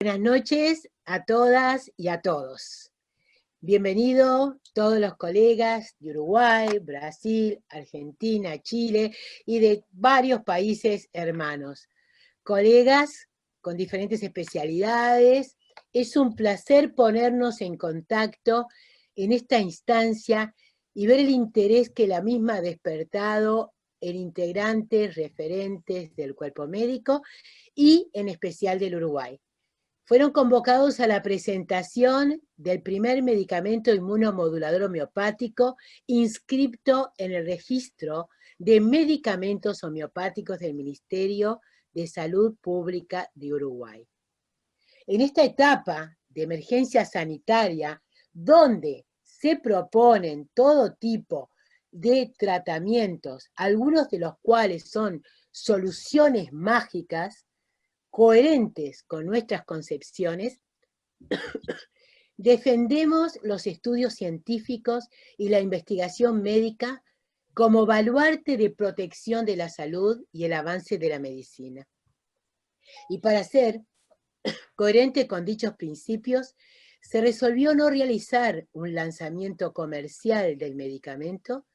Buenas noches a todas y a todos. Bienvenidos todos los colegas de Uruguay, Brasil, Argentina, Chile y de varios países hermanos. Colegas con diferentes especialidades, es un placer ponernos en contacto en esta instancia y ver el interés que la misma ha despertado en integrantes, referentes del cuerpo médico y en especial del Uruguay. Fueron convocados a la presentación del primer medicamento inmunomodulador homeopático inscripto en el registro de medicamentos homeopáticos del Ministerio de Salud Pública de Uruguay. En esta etapa de emergencia sanitaria, donde se proponen todo tipo de tratamientos, algunos de los cuales son soluciones mágicas, coherentes con nuestras concepciones, defendemos los estudios científicos y la investigación médica como baluarte de protección de la salud y el avance de la medicina. Y para ser coherente con dichos principios, se resolvió no realizar un lanzamiento comercial del medicamento,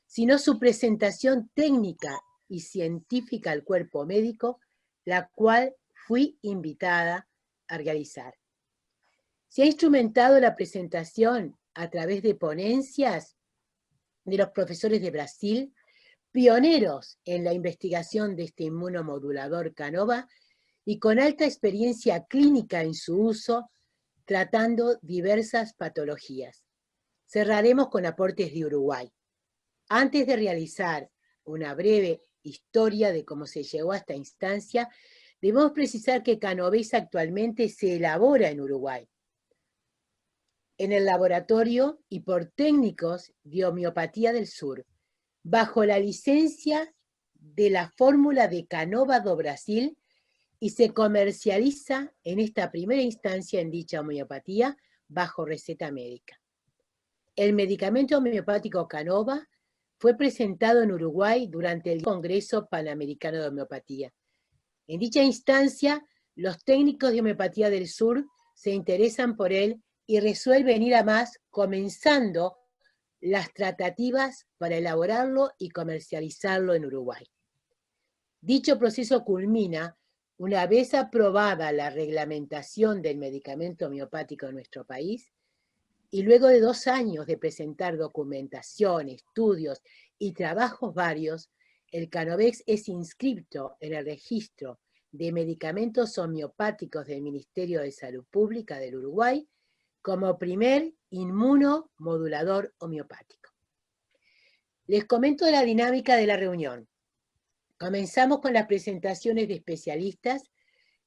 sino su presentación técnica y científica al cuerpo médico, la cual fui invitada a realizar. Se ha instrumentado la presentación a través de ponencias de los profesores de Brasil, pioneros en la investigación de este inmunomodulador Canova y con alta experiencia clínica en su uso, tratando diversas patologías. Cerraremos con aportes de Uruguay. Antes de realizar una breve historia de cómo se llegó a esta instancia, debemos precisar que Canovix actualmente se elabora en Uruguay, en el laboratorio y por técnicos de homeopatía del sur, bajo la licencia de la fórmula de Canova do Brasil, y se comercializa en esta primera instancia en dicha homeopatía bajo receta médica. El medicamento homeopático Canova fue presentado en Uruguay durante el Congreso Panamericano de Homeopatía. En dicha instancia, los técnicos de homeopatía del sur se interesan por él y resuelven ir a más, comenzando las tratativas para elaborarlo y comercializarlo en Uruguay. Dicho proceso culmina una vez aprobada la reglamentación del medicamento homeopático en nuestro país, y luego de 2 años de presentar documentación, estudios y trabajos varios, el Canovix es inscripto en el registro de medicamentos homeopáticos del Ministerio de Salud Pública del Uruguay como primer inmunomodulador homeopático. Les comento la dinámica de la reunión. Comenzamos con las presentaciones de especialistas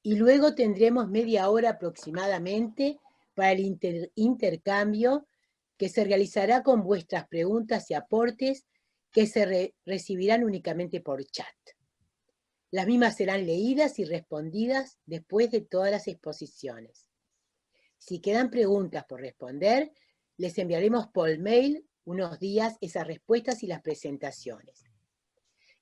y luego tendremos media hora aproximadamente para el intercambio que se realizará con vuestras preguntas y aportes que se recibirán únicamente por chat. Las mismas serán leídas y respondidas después de todas las exposiciones. Si quedan preguntas por responder, les enviaremos por mail unos días esas respuestas y las presentaciones.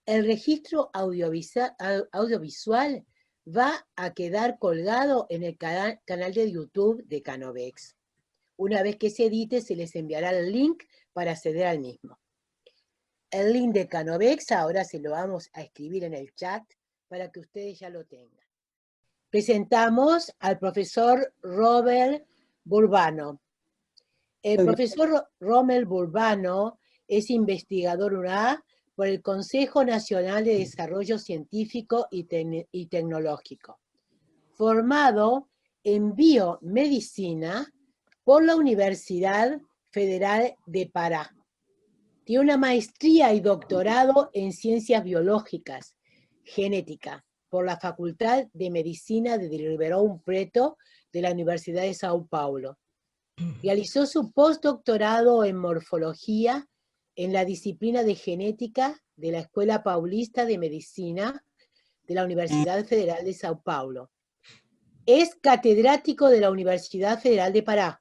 El registro audiovisual va a quedar colgado en el canal de YouTube de Canovix. Una vez que se edite, se les enviará el link para acceder al mismo. El link de Canovix ahora se lo vamos a escribir en el chat para que ustedes ya lo tengan. Presentamos al profesor Robert Burbano. El profesor Rommel Burbano es investigador UNA por el Consejo Nacional de Desarrollo Científico y Tecnológico, formado en biomedicina por la Universidad Federal de Pará. Tiene una maestría y doctorado en ciencias biológicas, genética, por la Facultad de Medicina de Ribeirão Preto de la Universidad de Sao Paulo. Realizó su postdoctorado en morfología en la disciplina de genética de la Escuela Paulista de Medicina de la Universidad Federal de Sao Paulo. Es catedrático de la Universidad Federal de Pará.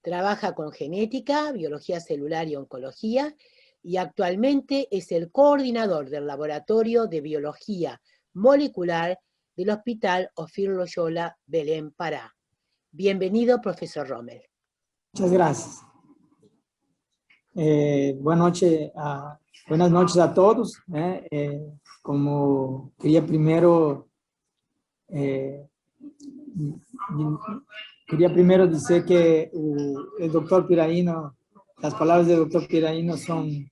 Trabaja con genética, biología celular y oncología, y actualmente es el coordinador del Laboratorio de Biología Molecular del Hospital Ofir Loyola Belén Pará. Bienvenido, profesor Rommel. Muchas gracias. Buenas noches a todos. Como quería primero decir que el doctor Piraino, las palabras del doctor Piraino son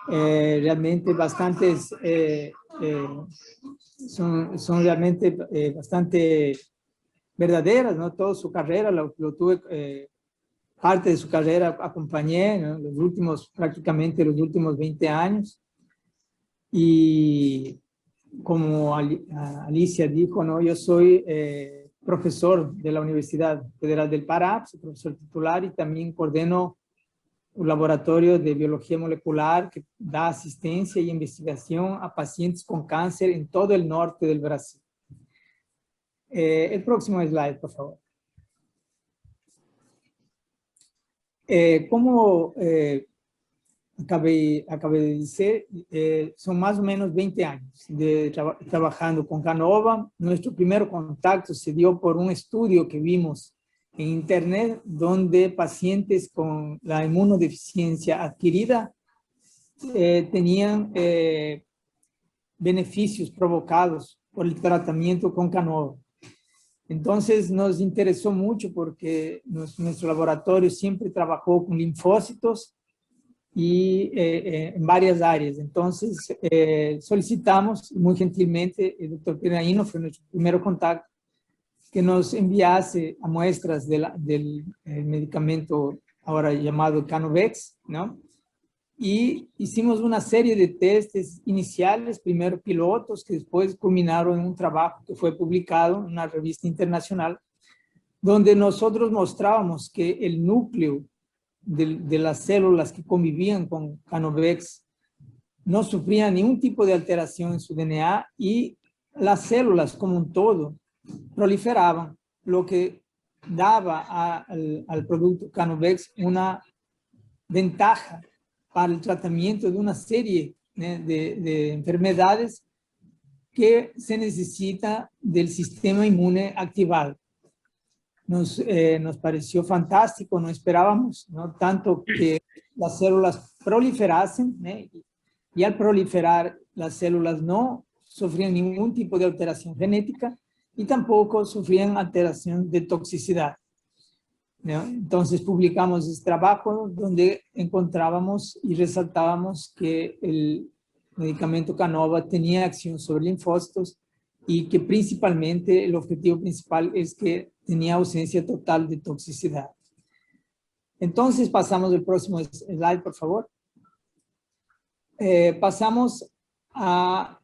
realmente son realmente bastante verdaderas, ¿no? Toda su carrera lo tuve, parte de su carrera acompañé, ¿no? Prácticamente los últimos 20 años. Y como Alicia dijo, ¿no? Yo soy profesor de la Universidad Federal del Pará, soy profesor titular y también coordeno un laboratorio de biología molecular que da asistencia y investigación a pacientes con cáncer en todo el norte del Brasil. El próximo slide, por favor. Como acabé de decir, son más o menos 20 años trabajando con Canova. Nuestro primer contacto se dio por un estudio que vimos en internet, donde pacientes con la inmunodeficiencia adquirida tenían beneficios provocados por el tratamiento con Canova. Entonces nos interesó mucho porque nuestro laboratorio siempre trabajó con linfocitos y en varias áreas. Entonces solicitamos muy gentilmente, el doctor Piraino fue nuestro primer contacto, que nos enviase a muestras del medicamento ahora llamado Canovex, ¿no? Y hicimos una serie de testes iniciales, primero pilotos, que después culminaron en un trabajo que fue publicado en una revista internacional, donde nosotros mostrábamos que el núcleo de las células que convivían con Canovex no sufrían ningún tipo de alteración en su DNA y las células como un todo proliferaban, lo que daba al producto Canovex una ventaja para el tratamiento de una serie de enfermedades que se necesita del sistema inmune activado. Nos pareció fantástico, no esperábamos, ¿no? Tanto que las células proliferasen, y al proliferar las células no sufrían ningún tipo de alteración genética y tampoco sufrían alteración de toxicidad, ¿no? Entonces publicamos este trabajo donde encontrábamos y resaltábamos que el medicamento Canova tenía acción sobre linfocitos y que principalmente el objetivo principal es que tenía ausencia total de toxicidad. Entonces pasamos al próximo slide, por favor. Pasamos a...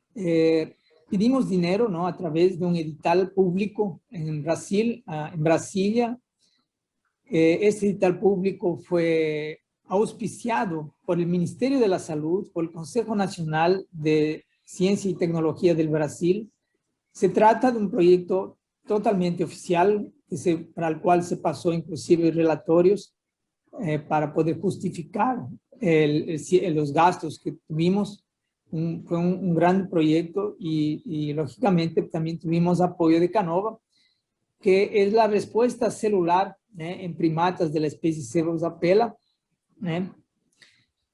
pedimos dinero, ¿no? A través de un edital público en Brasil, en Brasilia. Este edital público fue auspiciado por el Ministerio de la Salud, por el Consejo Nacional de Ciencia y Tecnología del Brasil. Se trata de un proyecto totalmente oficial, para el cual se pasó inclusive relatorios para poder justificar los gastos que tuvimos. Fue un gran proyecto y lógicamente también tuvimos apoyo de Canova, que es la respuesta celular en primatas de la especie Cervosapella.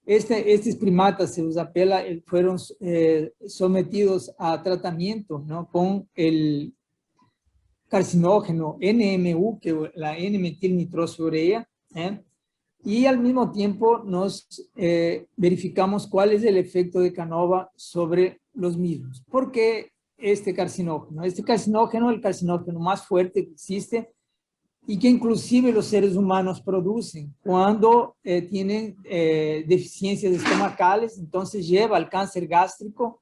Estos primatas Cervosapella fueron sometidos a tratamiento, ¿no? Con el carcinógeno NMU, que la N-metilnitrosourea, y al mismo tiempo nos verificamos cuál es el efecto de Canova sobre los mismos. ¿Por qué este carcinógeno? Este carcinógeno es el carcinógeno más fuerte que existe y que inclusive los seres humanos producen cuando tienen deficiencias estomacales, entonces lleva al cáncer gástrico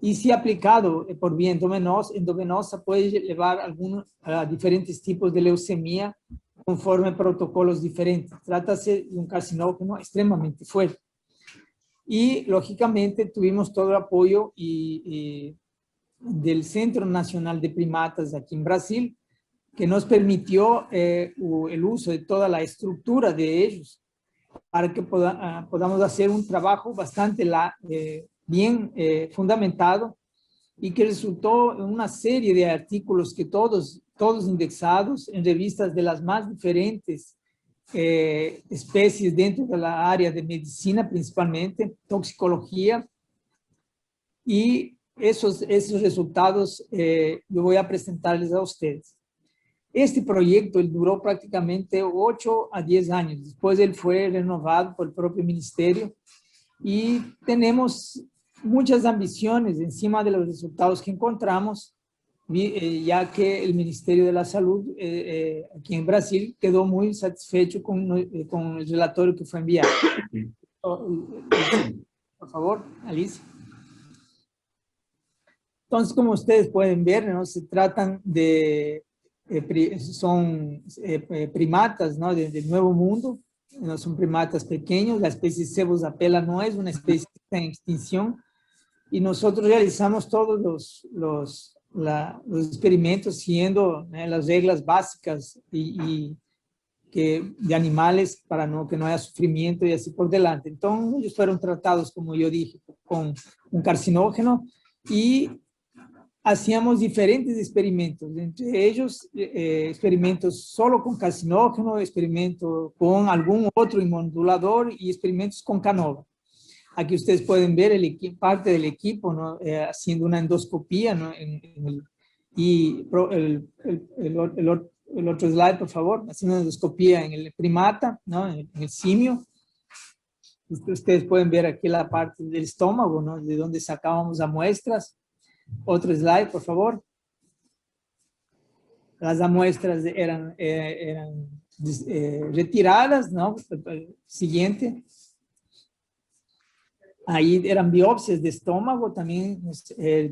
y si aplicado por vía endovenosa puede llevar a diferentes tipos de leucemia conforme protocolos diferentes. Trátase de un carcinógeno extremadamente fuerte. Y lógicamente tuvimos todo el apoyo del Centro Nacional de Primatas aquí en Brasil, que nos permitió el uso de toda la estructura de ellos para que podamos hacer un trabajo bastante bien fundamentado y que resultó en una serie de artículos que todos indexados en revistas de las más diferentes especies dentro de la área de medicina, principalmente toxicología, y esos resultados yo voy a presentarles a ustedes. Este proyecto él duró prácticamente 8 a 10 años, después él fue renovado por el propio ministerio y tenemos muchas ambiciones encima de los resultados que encontramos, ya que el Ministerio de la Salud aquí en Brasil quedó muy satisfecho con el relatorio que fue enviado. Por favor, Alicia. Entonces, como ustedes pueden ver, ¿no? Se tratan de, son primatas, ¿no? Del Nuevo Mundo, no son primatas pequeños, la especie Cebus-apella no es una especie que está en extinción, y nosotros realizamos todos los experimentos siguiendo las reglas básicas de animales para que no haya sufrimiento y así por delante. Entonces, ellos fueron tratados, como yo dije, con un carcinógeno y hacíamos diferentes experimentos, entre ellos experimentos solo con carcinógeno, experimentos con algún otro inmunomodulador y experimentos con Canova. Aquí ustedes pueden ver parte del equipo, ¿no? Haciendo una endoscopía, ¿no? Y el otro slide, por favor, haciendo una endoscopía en el primata, ¿no? En el simio. Ustedes pueden ver aquí la parte del estómago, ¿no? De donde sacábamos las muestras. Otro slide, por favor. Las muestras eran retiradas, ¿no? Siguiente. Ahí eran biopsias de estómago, también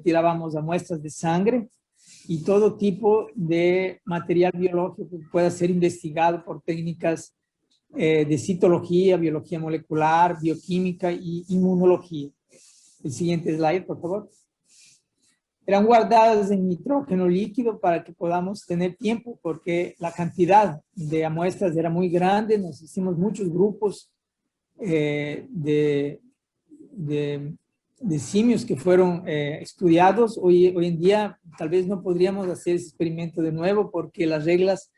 tirábamos a muestras de sangre y todo tipo de material biológico que pueda ser investigado por técnicas de citología, biología molecular, bioquímica y inmunología. El siguiente slide, por favor. Eran guardadas en nitrógeno líquido para que podamos tener tiempo, porque la cantidad de muestras era muy grande. Nos hicimos muchos grupos de simios que fueron estudiados. Hoy en día tal vez no podríamos hacer ese experimento de nuevo porque las reglas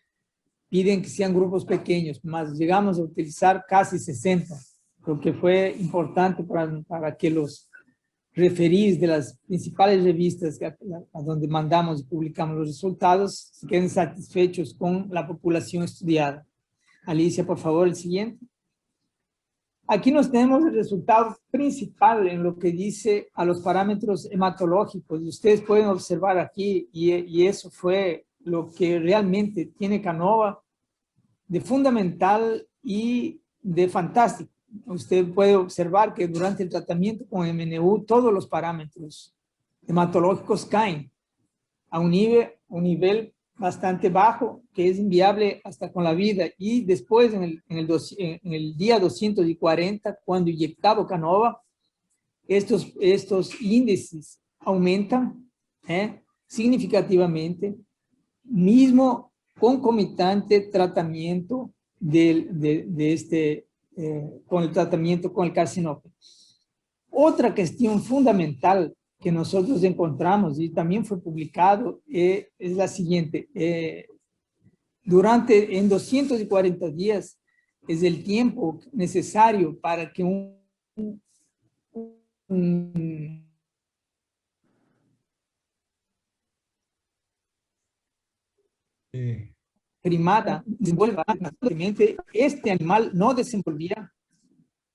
piden que sean grupos pequeños, más llegamos a utilizar casi 60, lo que fue importante para que los referís de las principales revistas a donde mandamos y publicamos los resultados se queden satisfechos con la población estudiada. Alicia, por favor, el siguiente. Aquí nos tenemos el resultado principal en lo que dice a los parámetros hematológicos. Y ustedes pueden observar aquí, y eso fue lo que realmente tiene Canova de fundamental y de fantástico. Usted puede observar que durante el tratamiento con MNU todos los parámetros hematológicos caen a un nivel bastante bajo, que es inviable hasta con la vida, y después en el día 240, cuando inyectado Canova, estos índices aumentan significativamente, mismo concomitante tratamiento con el tratamiento con el carcinógeno. Otra cuestión fundamental que nosotros encontramos y también fue publicado es la siguiente. En 240 días es el tiempo necesario para que un primata desenvuelva naturalmente. Este animal no desenvolvía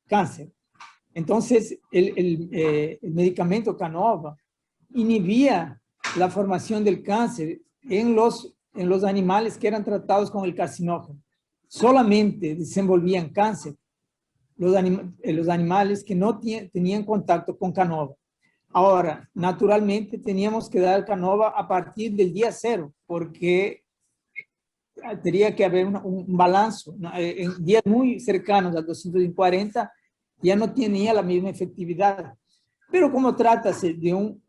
cáncer. Entonces, el medicamento Canova inhibía la formación del cáncer en los animales que eran tratados con el carcinógeno. Solamente desenvolvían cáncer los animales que no tenían contacto con Canova. Ahora, naturalmente, teníamos que dar Canova a partir del día 0, porque tenía que haber un balance. En días muy cercanos a 240, ya no tenía la misma efectividad. Pero como tratase de un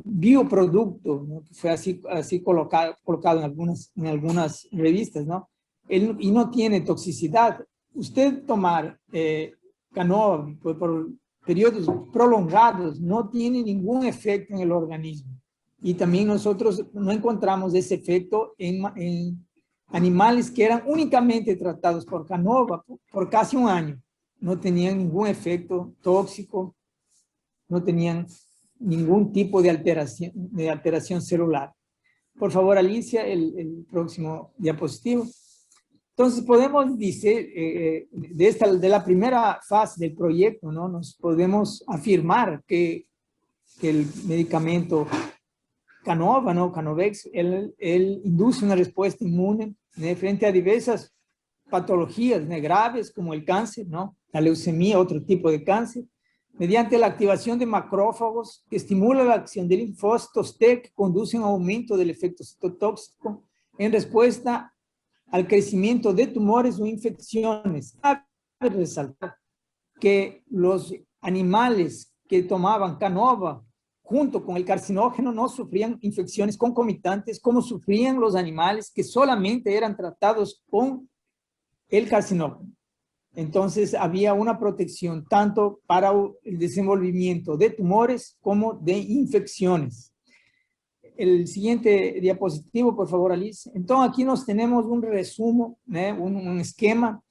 bioproducto, ¿no? Que fue así colocado en algunas revistas, ¿no? Y no tiene toxicidad. Usted tomar Canova por periodos prolongados no tienen ningún efecto en el organismo. Y también nosotros no encontramos ese efecto en animales que eran únicamente tratados por Canova por casi un año. No tenían ningún efecto tóxico, no tenían ningún tipo de alteración celular. Por favor, Alicia, el próximo diapositivo. Entonces, podemos decir, de la primera fase del proyecto, ¿no? Nos podemos afirmar que el medicamento Canova, ¿no? Canovex, él induce una respuesta inmune, ¿no? Frente a diversas patologías, ¿no? Graves, como el cáncer, ¿no? La leucemia, otro tipo de cáncer, mediante la activación de macrófagos que estimula la acción de linfocitos T que conducen a un aumento del efecto citotóxico en respuesta al crecimiento de tumores o infecciones. Cabe resaltar que los animales que tomaban Canova junto con el carcinógeno no sufrían infecciones concomitantes como sufrían los animales que solamente eran tratados con el carcinógeno. Entonces había una protección tanto para el desenvolvimiento de tumores como de infecciones. El siguiente diapositivo, por favor, Alice. Entonces aquí nos tenemos un resumen, un esquema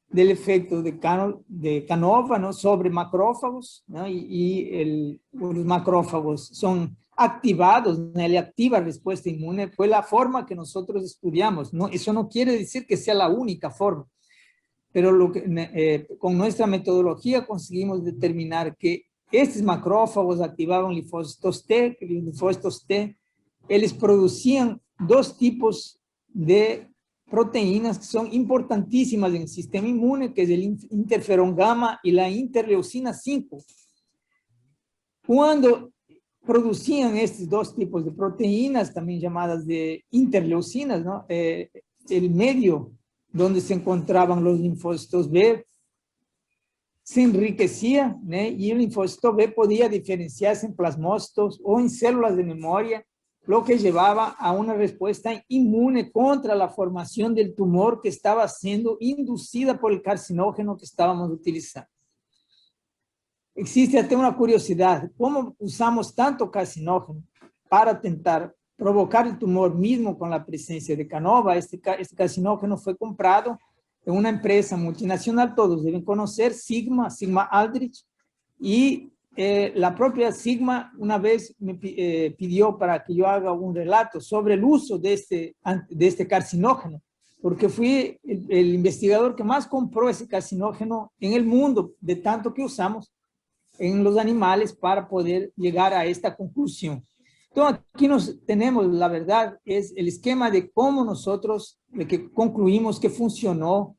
del efecto de Canova, ¿no? Sobre macrófagos, ¿no? Los macrófagos son activados, ¿no? Le activa respuesta inmune. Fue la forma que nosotros estudiamos, ¿no? Eso no quiere decir que sea la única forma, pero con nuestra metodología conseguimos determinar que estos macrófagos activaban linfocitos T, que los linfocitos T, ellos producían dos tipos de proteínas que son importantísimas en el sistema inmune, que es el interferón gamma y la interleucina 5. Cuando producían estos dos tipos de proteínas, también llamadas de interleucinas, ¿no? El medio donde se encontraban los linfocitos B se enriquecía, ¿no? Y el linfocito B podía diferenciarse en plasmócitos o en células de memoria, lo que llevaba a una respuesta inmune contra la formación del tumor que estaba siendo inducida por el carcinógeno que estábamos utilizando. Existe hasta una curiosidad, ¿cómo usamos tanto carcinógeno para intentar provocar el tumor mismo con la presencia de Canova? Este carcinógeno fue comprado en una empresa multinacional, todos deben conocer, Sigma Aldrich, y la propia Sigma una vez me pidió para que yo haga un relato sobre el uso de este carcinógeno, porque fui el investigador que más compró ese carcinógeno en el mundo, de tanto que usamos en los animales para poder llegar a esta conclusión. Entonces, aquí tenemos, la verdad, es el esquema de cómo nosotros que concluimos que funcionó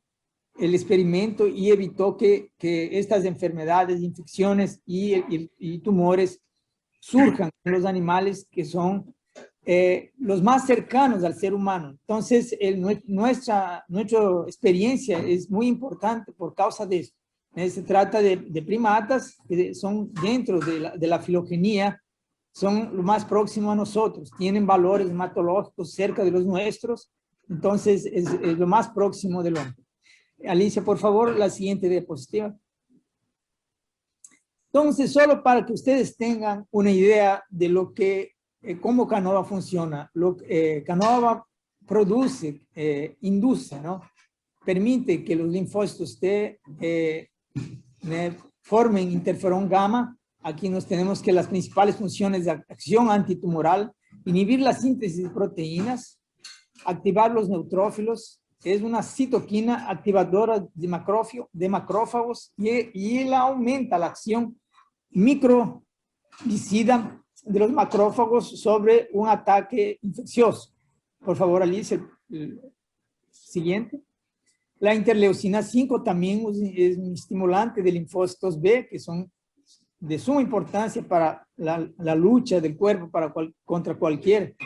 el experimento y evitó que estas enfermedades, infecciones y tumores surjan en los animales que son los más cercanos al ser humano. Entonces, nuestra experiencia es muy importante por causa de esto. Se trata de primatas que son dentro de la filogenia, son lo más próximo a nosotros, tienen valores hematológicos cerca de los nuestros, entonces es lo más próximo del hombre. Alicia, por favor, la siguiente diapositiva. Entonces, solo para que ustedes tengan una idea de lo que, cómo Canova funciona. Canova produce, induce, ¿no? Permite que los linfocitos T formen interferón gamma. Aquí nos tenemos que las principales funciones de acción antitumoral, inhibir la síntesis de proteínas, activar los neutrófilos, es una citoquina activadora de macrófagos y él aumenta la acción microbicida de los macrófagos sobre un ataque infeccioso. Por favor, Alicia, el siguiente. La interleucina 5 también es un estimulante de linfocitos B, que son de suma importancia para la lucha del cuerpo contra cualquier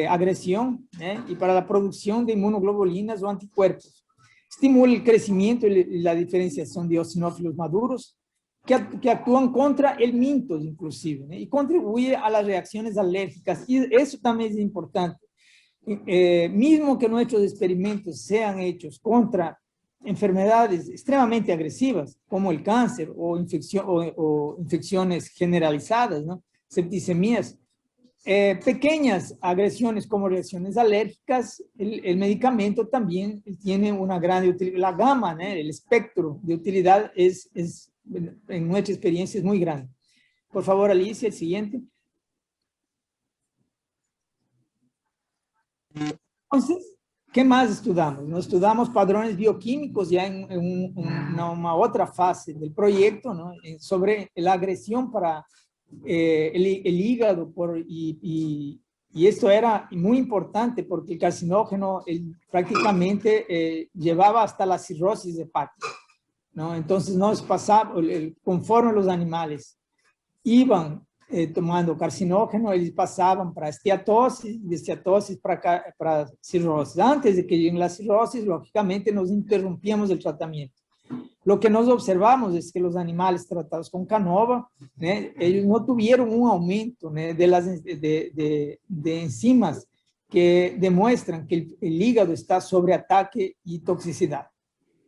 agresión, y para la producción de inmunoglobulinas o anticuerpos. Estimula el crecimiento y la diferenciación de eosinófilos maduros que actúan contra el mintos inclusive, y contribuye a las reacciones alérgicas, y eso también es importante. Mismo que nuestros experimentos sean hechos contra enfermedades extremadamente agresivas, como el cáncer o infecciones generalizadas, ¿no? Septicemias. Pequeñas agresiones como reacciones alérgicas, el medicamento también tiene una gran utilidad. La gama, ¿no? El espectro de utilidad en nuestra experiencia es muy grande. Por favor, Alicia, el siguiente. Entonces, ¿qué más estudiamos? Nos estudiamos padrones bioquímicos ya en una otra fase del proyecto, ¿no? Sobre la agresión para el hígado y esto era muy importante porque el carcinógeno prácticamente llevaba hasta la cirrosis hepática, ¿no? Entonces nos pasaba, conforme los animales iban tomando carcinógeno, ellos pasaban para esteatosis, de esteatosis para cirrosis. Antes de que lleguen la cirrosis, lógicamente nos interrumpíamos el tratamiento. Lo que nos observamos es que los animales tratados con Canova, ellos no tuvieron un aumento de enzimas que demuestran que el hígado está sobre ataque y toxicidad.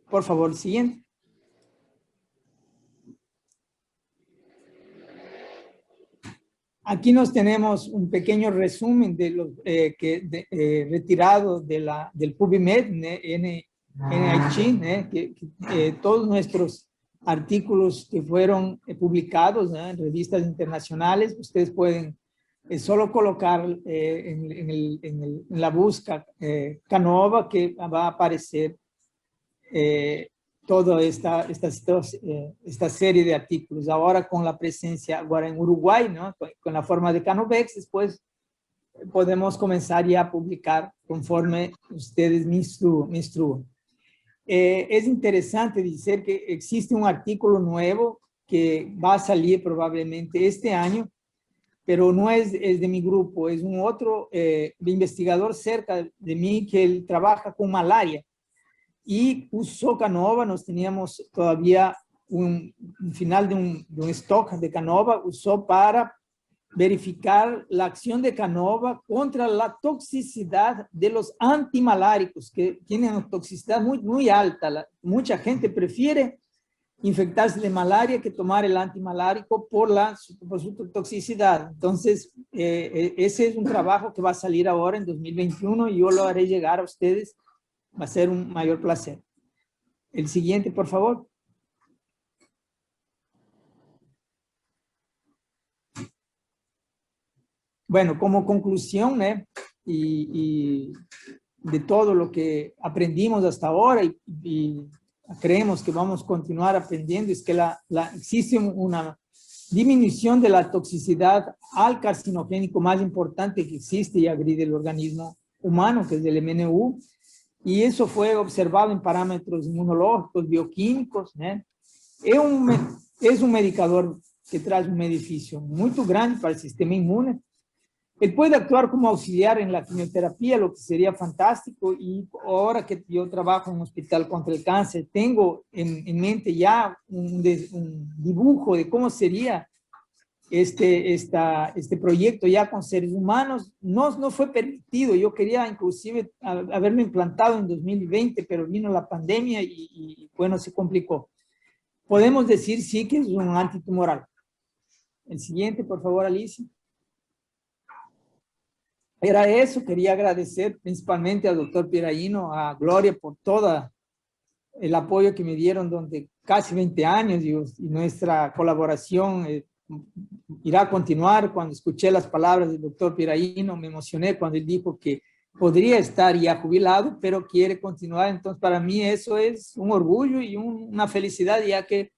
Por favor, siguiente. Aquí nos tenemos un pequeño resumen de los retirado del PubMed NIH, todos nuestros artículos que fueron publicados en revistas internacionales. Ustedes pueden solo colocar en la búsqueda Canova, que va a aparecer toda esta serie de artículos. Ahora con la presencia, ahora en Uruguay, ¿no? Con la forma de Canovex, después podemos comenzar ya a publicar conforme ustedes me instruyan. Es interesante decir que existe un artículo nuevo que va a salir probablemente este año, pero no es de mi grupo, es un otro investigador cerca de mí que él trabaja con malaria y usó Canova. Nos teníamos todavía un final de un stock de Canova, usó para verificar la acción de Canova contra la toxicidad de los antimaláricos, que tienen una toxicidad muy, muy alta. Mucha gente prefiere infectarse de malaria que tomar el antimalárico por su toxicidad. Entonces, ese es un trabajo que va a salir ahora en 2021 y yo lo haré llegar a ustedes. Va a ser un mayor placer. El siguiente, por favor. Bueno, como conclusión, y de todo lo que aprendimos hasta ahora y creemos que vamos a continuar aprendiendo, es que existe una disminución de la toxicidad al carcinogénico más importante que existe y agrede el organismo humano, que es el MNU, y eso fue observado en parámetros inmunológicos, bioquímicos, ¿no? Es un medicador que trae un beneficio muy grande para el sistema inmune. Él puede actuar como auxiliar en la quimioterapia, lo que sería fantástico, y ahora que yo trabajo en un hospital contra el cáncer, tengo en mente ya un dibujo de cómo sería este proyecto ya con seres humanos. No fue permitido. Yo quería inclusive haberme implantado en 2020, pero vino la pandemia y bueno, se complicó. Podemos decir sí que es un antitumoral. El siguiente, por favor, Alicia. Era eso. Quería agradecer principalmente al doctor Piraino, a Gloria por todo el apoyo que me dieron durante casi 20 años y nuestra colaboración irá a continuar. Cuando escuché las palabras del doctor Piraino, me emocioné cuando él dijo que podría estar ya jubilado, pero quiere continuar. Entonces, para mí eso es un orgullo y una felicidad, ya que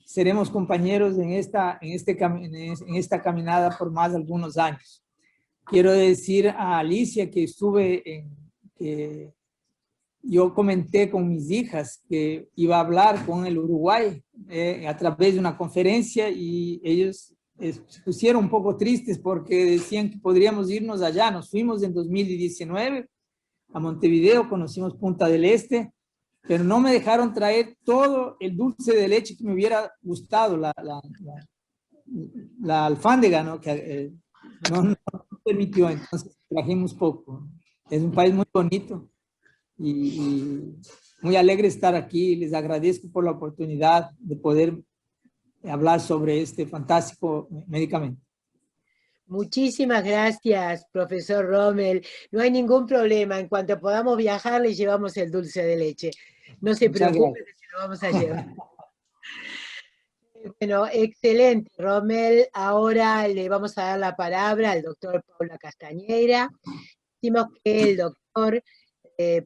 seremos compañeros en esta caminada por más de algunos años. Quiero decir a Alicia que yo comenté con mis hijas que iba a hablar con el Uruguay a través de una conferencia, y ellos se pusieron un poco tristes porque decían que podríamos irnos allá. Nos fuimos en 2019 a Montevideo, conocimos Punta del Este, pero no me dejaron traer todo el dulce de leche que me hubiera gustado, la alfándega, ¿no? Que no permitió, entonces trajimos poco. Es un país muy bonito y Muy alegre estar aquí. Les agradezco por la oportunidad de poder hablar sobre este fantástico medicamento. Muchísimas gracias, profesor Rommel. No hay ningún problema. En cuanto podamos viajar, le llevamos el dulce de leche. No se Muchas preocupe, gracias. que se lo vamos a llevar. Bueno, excelente, Rommel. Ahora le vamos a dar la palabra al doctor Pablo Castañeira. Decimos que el doctor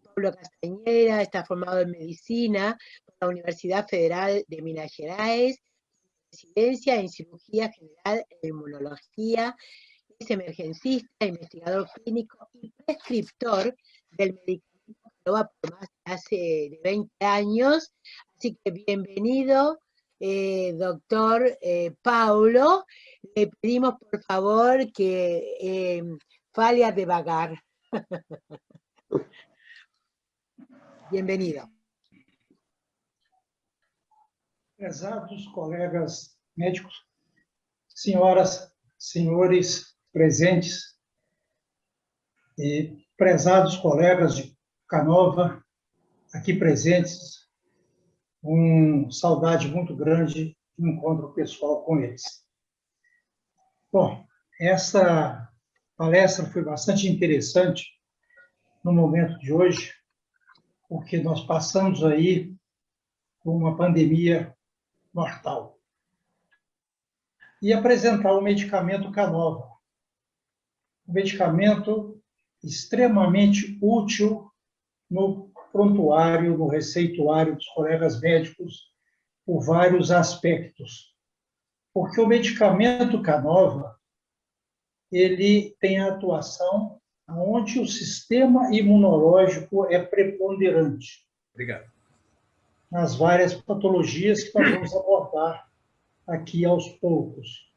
Pablo Castañeira está formado en medicina por la Universidad Federal de Minas Gerais, residencia en cirugía general e inmunología, es emergencista, investigador clínico y prescriptor del medicamento Canova por más de 20 años. Así que bienvenido, doctor Paulo. Le pedimos por favor que fale a devagar. Bienvenido. Prezados colegas médicos, senhoras, senhores presentes e prezados colegas de Canova aqui presentes, saudade muito grande de um encontro pessoal com eles. Bom, essa palestra foi bastante interessante no momento de hoje, porque nós passamos aí por uma pandemia mortal. E apresentar o medicamento Canova, um medicamento extremamente útil no prontuário, no receituário dos colegas médicos, por vários aspectos. Porque o medicamento Canova, ele tem a atuação onde o sistema imunológico é preponderante. Obrigado. Nas várias patologias que nós vamos abordar aqui aos poucos.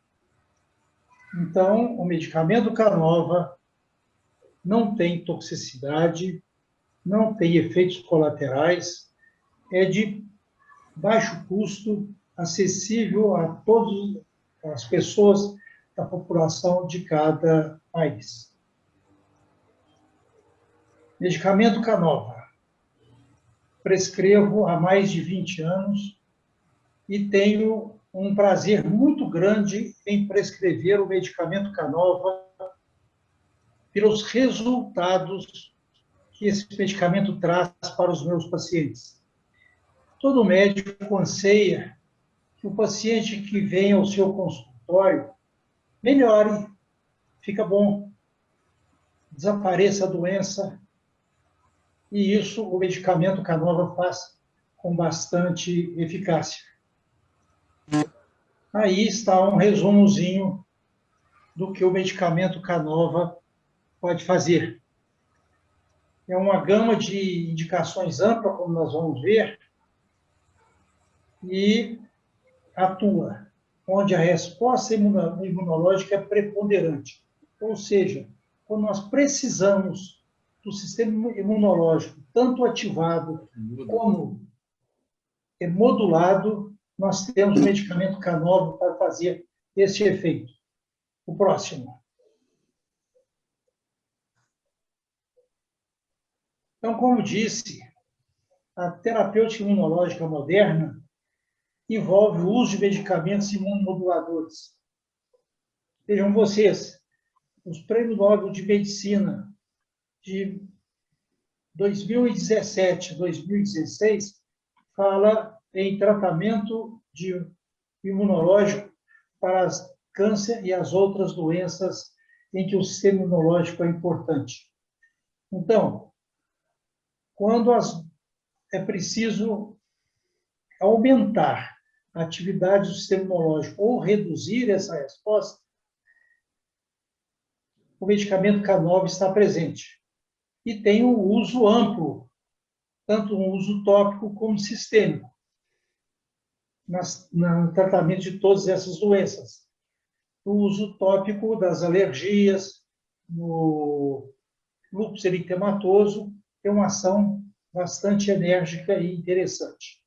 Então, o medicamento Canova não tem toxicidade, não tem efeitos colaterais, é de baixo custo, acessível a todas as pessoas da população de cada país. Medicamento Canova. Prescrevo há mais de 20 anos e tenho um prazer muito grande em prescrever o medicamento Canova pelos resultados que esse medicamento traz para os meus pacientes. Todo médico aconselha que o paciente que vem ao seu consultório melhore, fica bom, desapareça a doença, e isso o medicamento Canova faz com bastante eficácia. Aí está um resumozinho do que o medicamento Canova pode fazer. É uma gama de indicações ampla, como nós vamos ver, e atua onde a resposta imunológica é preponderante. Ou seja, quando nós precisamos do sistema imunológico tanto ativado como modulado, nós temos o medicamento Canova para fazer esse efeito. O próximo. Então, como disse, a terapêutica imunológica moderna envolve o uso de medicamentos imunomoduladores. Vejam vocês, os prêmios Nobel de Medicina de 2017, 2016, fala em tratamento imunológico para câncer e as outras doenças em que o sistema imunológico é importante. Então, quando é preciso aumentar a atividade do sistema imunológico ou reduzir essa resposta, o medicamento Canova está presente. E tem um uso amplo, tanto um uso tópico como sistêmico, no tratamento de todas essas doenças. O uso tópico das alergias, no lúpus eritematoso, tem uma ação bastante enérgica e interessante.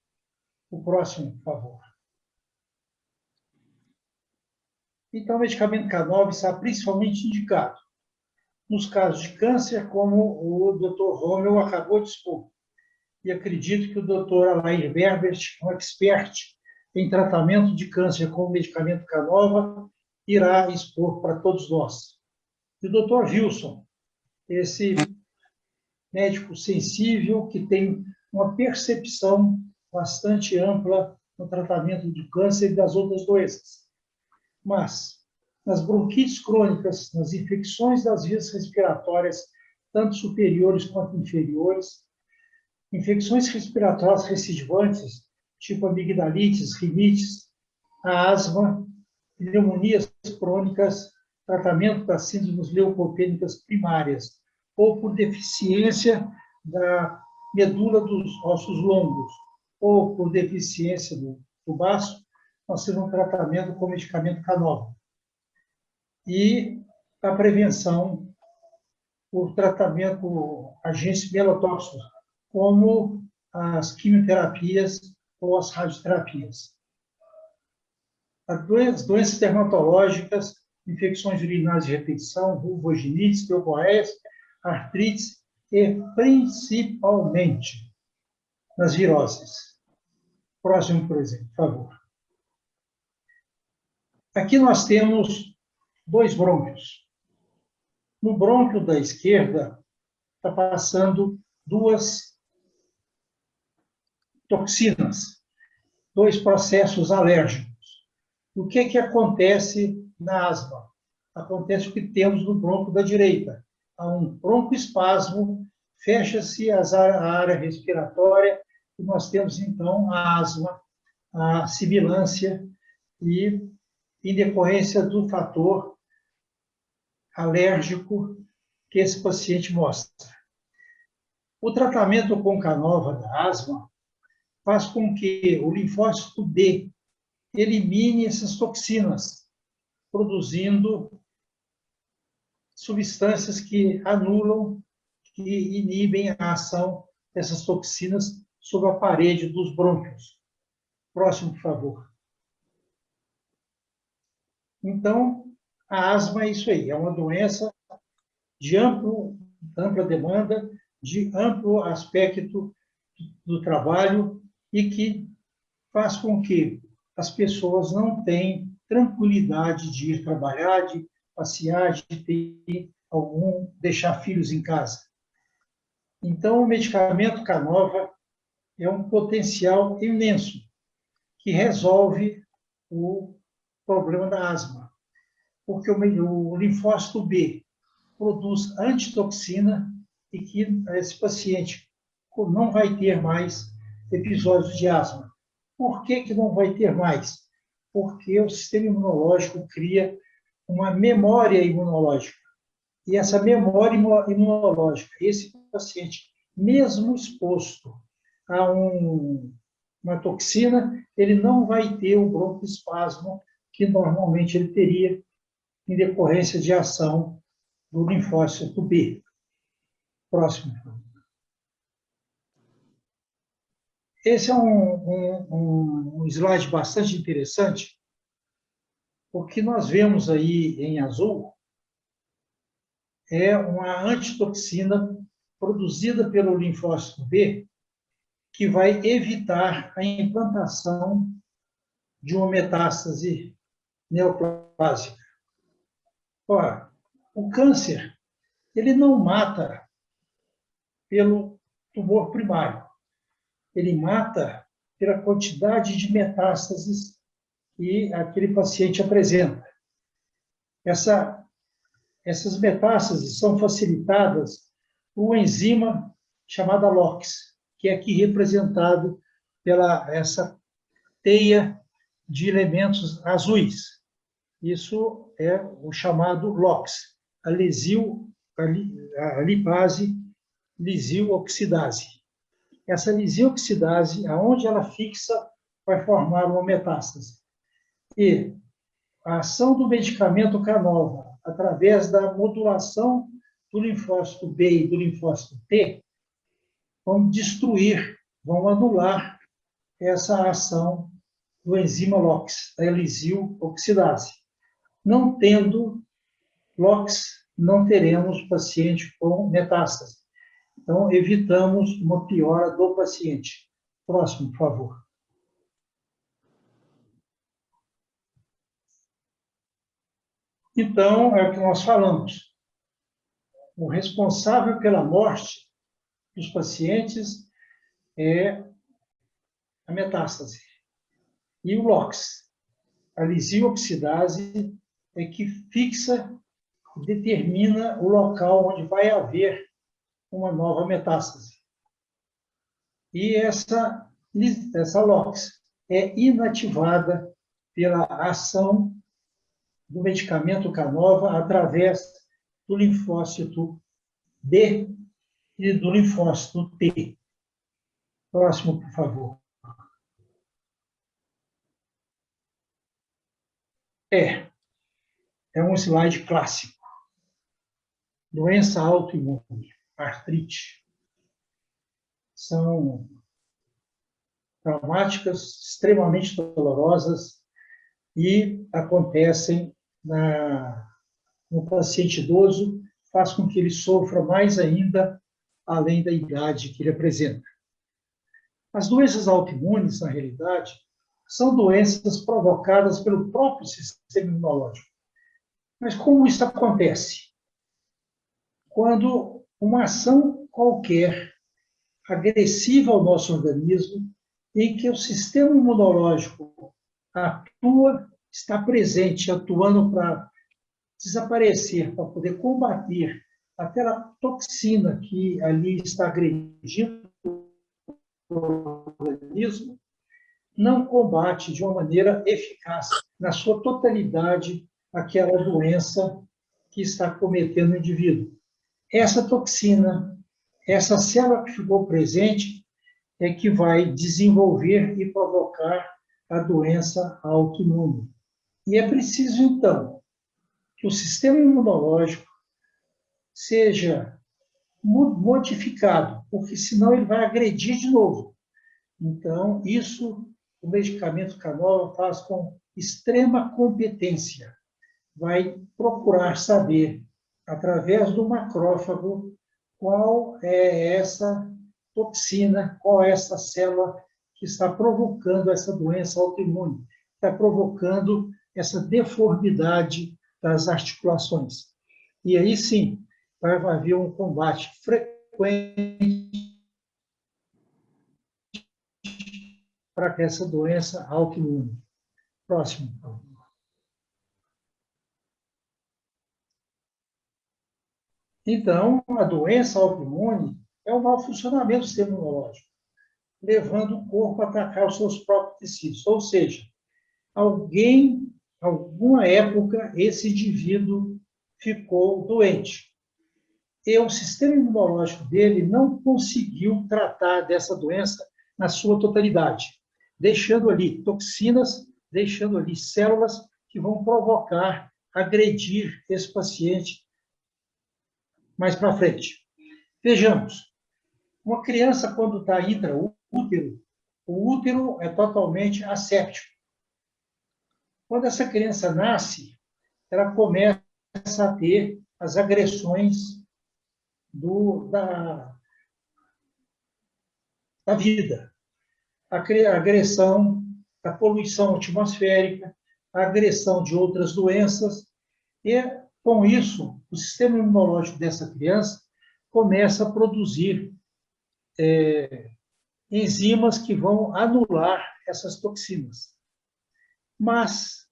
O próximo, por favor. Então, o medicamento Canova está principalmente indicado nos casos de câncer, como o Dr. Rommel acabou de expor. e acredito que o Dr. Alair Berbert, um expert em tratamento de câncer com o medicamento Canova, irá expor para todos nós. E o Dr. Wilson, esse médico sensível que tem uma percepção bastante ampla no tratamento do câncer e das outras doenças. Mas, nas bronquites crônicas, nas infecções das vias respiratórias, tanto superiores quanto inferiores, infecções respiratórias recidivantes, tipo amigdalites, rinites, a asma, pneumonias crônicas, tratamento das síndromes leucopênicas primárias, ou por deficiência da medula dos ossos longos, ou por deficiência do baço, nós temos um tratamento com medicamento Canova. E a prevenção, o tratamento com agentes melotóxicos, como as quimioterapias ou as radioterapias. As doenças dermatológicas, infecções urinárias de repetição, vulvogenites, leucoreias, artrites e, principalmente, nas viroses. Próximo, por exemplo, por favor. Aqui nós temos 2 brônquios. No brônquio da esquerda, está passando 2 toxinas, 2 processos alérgicos. O que acontece na asma? Acontece o que temos no brônquio da direita. Há um broncoespasmo, fecha-se a área respiratória e nós temos, então, a asma, a sibilância e, em decorrência do fator alérgico que esse paciente mostra. O tratamento com Canova da asma faz com que o linfócito B elimine essas toxinas, produzindo substâncias que anulam, que inibem a ação dessas toxinas sobre a parede dos brônquios. Próximo, por favor. Então, a asma é isso aí, é uma doença de ampla demanda, de amplo aspecto do trabalho e que faz com que as pessoas não tenham tranquilidade de ir trabalhar, de passear, de ter deixar filhos em casa. Então, o medicamento Canova é um potencial imenso que resolve o problema da asma, porque o linfócito B produz antitoxina e que esse paciente não vai ter mais episódios de asma. Por que não vai ter mais? Porque o sistema imunológico cria uma memória imunológica. E essa memória imunológica, esse paciente, mesmo exposto a uma toxina, ele não vai ter o broncoespasmo que normalmente ele teria em decorrência de ação do linfócito B. Próximo. Esse é um slide bastante interessante, porque nós vemos aí em azul é uma antitoxina produzida pelo linfócito B que vai evitar a implantação de uma metástase neoplásica. Ora, o câncer, ele não mata pelo tumor primário, ele mata pela quantidade de metástases que aquele paciente apresenta. Essas metástases são facilitadas por uma enzima chamada LOX, que é aqui representado pela essa teia de elementos azuis. Isso é o chamado LOX, a lipase lisil-oxidase. Essa lisil-oxidase, aonde ela fixa, vai formar uma metástase. E a ação do medicamento Canova, através da modulação do linfócito B e do linfócito T, vão destruir, vão anular essa ação do enzima LOX, a lisil-oxidase. Não tendo LOX, não teremos paciente com metástase. Então, evitamos uma piora do paciente. Próximo, por favor. Então, é o que nós falamos. O responsável pela morte dos pacientes é a metástase. E o LOX, a lisioxidase, é que fixa, determina o local onde vai haver uma nova metástase. E essa LOX é inativada pela ação do medicamento Canova através do linfócito B e do linfócito T. Próximo, por favor. É um slide clássico. Doença autoimune, artrite. São traumáticas, extremamente dolorosas e acontecem no paciente idoso, faz com que ele sofra mais ainda, além da idade que ele apresenta. As doenças autoimunes, na realidade, são doenças provocadas pelo próprio sistema imunológico. Mas como isso acontece? Quando uma ação qualquer agressiva ao nosso organismo, em que o sistema imunológico atua, está presente, atuando para desaparecer, para poder combater aquela toxina que ali está agredindo o organismo, não combate de uma maneira eficaz, na sua totalidade, aquela doença que está cometendo o indivíduo. Essa toxina, essa célula que ficou presente, é que vai desenvolver e provocar a doença autoimune. E é preciso, então, que o sistema imunológico seja modificado, porque senão ele vai agredir de novo. Então, isso o medicamento Canova faz com extrema competência. Vai procurar saber, através do macrófago, qual é essa toxina, qual é essa célula que está provocando essa doença autoimune, está provocando essa deformidade das articulações. E aí sim, vai haver um combate frequente para essa doença autoimune. Próximo. Então, a doença autoimune é o mau funcionamento do sistema imunológico, levando o corpo a atacar os seus próprios tecidos. Ou seja, alguma época, esse indivíduo ficou doente. E o sistema imunológico dele não conseguiu tratar dessa doença na sua totalidade, deixando ali toxinas, deixando ali células que vão provocar, agredir esse paciente mais para frente. Vejamos, uma criança, quando está intraútero, o útero é totalmente asséptico. Quando essa criança nasce, ela começa a ter as agressões da vida. A agressão da poluição atmosférica, a agressão de outras doenças, e, com isso, o sistema imunológico dessa criança começa a produzir enzimas que vão anular essas toxinas. Mas,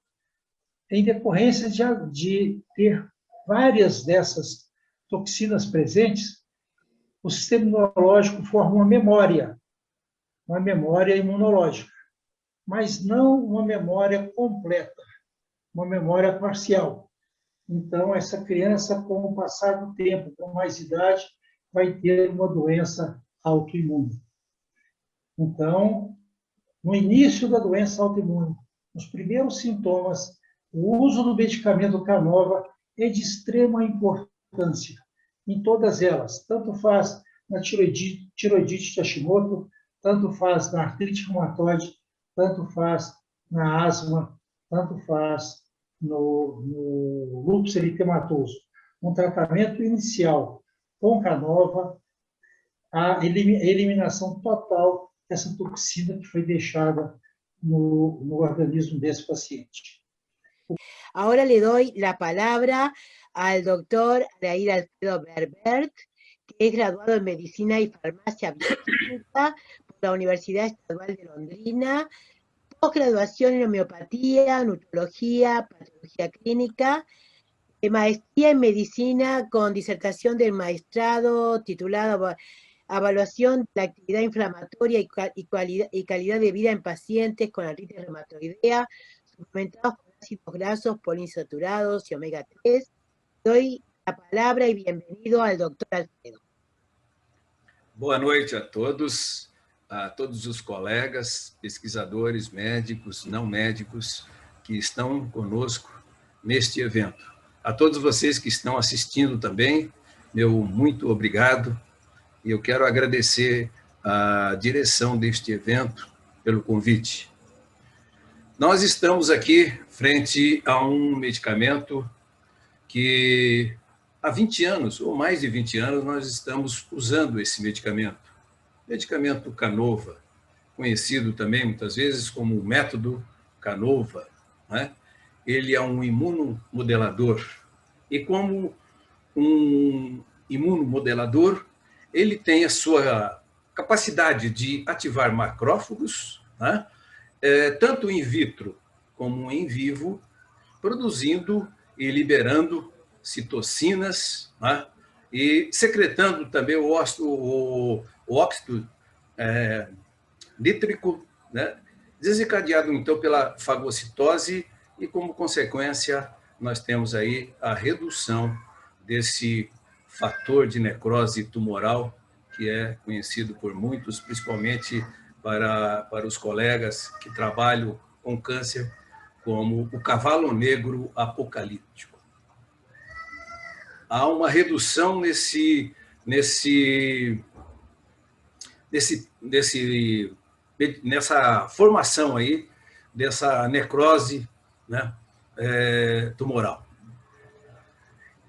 em decorrência de ter várias dessas toxinas presentes, o sistema imunológico forma uma memória imunológica, mas não uma memória completa, uma memória parcial. Então, essa criança, com o passar do tempo, com mais idade, vai ter uma doença autoimune. Então, no início da doença autoimune, nos primeiros sintomas, o uso do medicamento Canova é de extrema importância em todas elas. Tanto faz na tiroidite de Hashimoto, tanto faz na artrite reumatoide, tanto faz na asma, tanto faz no lúpus eritematoso. Um tratamento inicial com Canova a eliminação total dessa toxina que foi deixada no organismo desse paciente. Ahora le doy la palabra al doctor Adair Alfredo Berbert, que es graduado en Medicina y Farmacia Bioquímica por la Universidad Estadual de Londrina, posgraduación en Homeopatía, Nutrología, Patología Clínica, maestría en Medicina con disertación del maestrado titulado Evaluación de la actividad inflamatoria y calidad de vida en pacientes con artritis reumatoidea, suplementados con ácidos grasos poliinsaturados y omega 3. Doy la palabra y bienvenido al doctor Alfredo. Boa noite a todos os colegas, pesquisadores, médicos, não médicos, que estão conosco neste evento. A todos vocês que estão assistindo também, meu muito obrigado. E eu quero agradecer a direção deste evento pelo convite. Nós estamos aqui frente a um medicamento que há 20 anos, ou mais de 20 anos, nós estamos usando esse medicamento. Medicamento Canova, conhecido também muitas vezes como método Canova, né? Ele é um imunomodelador. E como um imunomodelador, ele tem a sua capacidade de ativar macrófagos, né? Tanto in vitro como em vivo, produzindo e liberando citocinas, né? E secretando também o óxido nítrico, né? Desencadeado então pela fagocitose, e como consequência nós temos aí a redução desse fator de necrose tumoral, que é conhecido por muitos, principalmente para os colegas que trabalham com câncer, como o cavalo negro apocalíptico. Há uma redução nessa formação aí, dessa necrose, né, tumoral.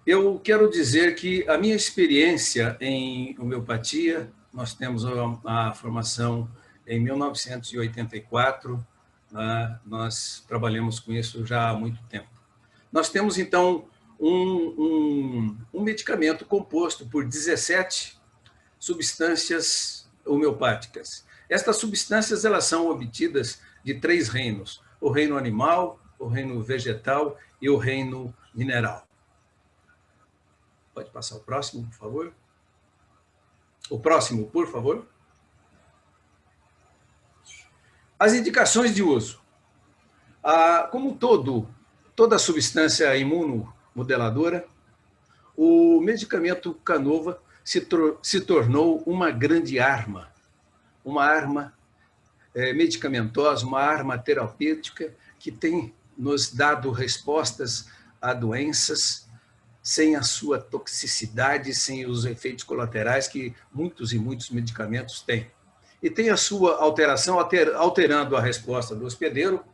Eu quero dizer que a minha experiência em homeopatia, nós temos a formação em 1984, né, nós trabalhamos com isso já há muito tempo. Nós temos, então, um medicamento composto por 17 substâncias homeopáticas. Estas substâncias elas são obtidas de 3 reinos: o reino animal, o reino vegetal e o reino mineral. Pode passar o próximo, por favor? O próximo, por favor. As indicações de uso. Como toda substância imunomodeladora, o medicamento Canova se tornou uma grande arma, uma arma medicamentosa, uma arma terapêutica que tem nos dado respostas a doenças sem a sua toxicidade, sem os efeitos colaterais que muitos e muitos medicamentos têm. E tem a sua alteração, alterando a resposta do hospedeiro,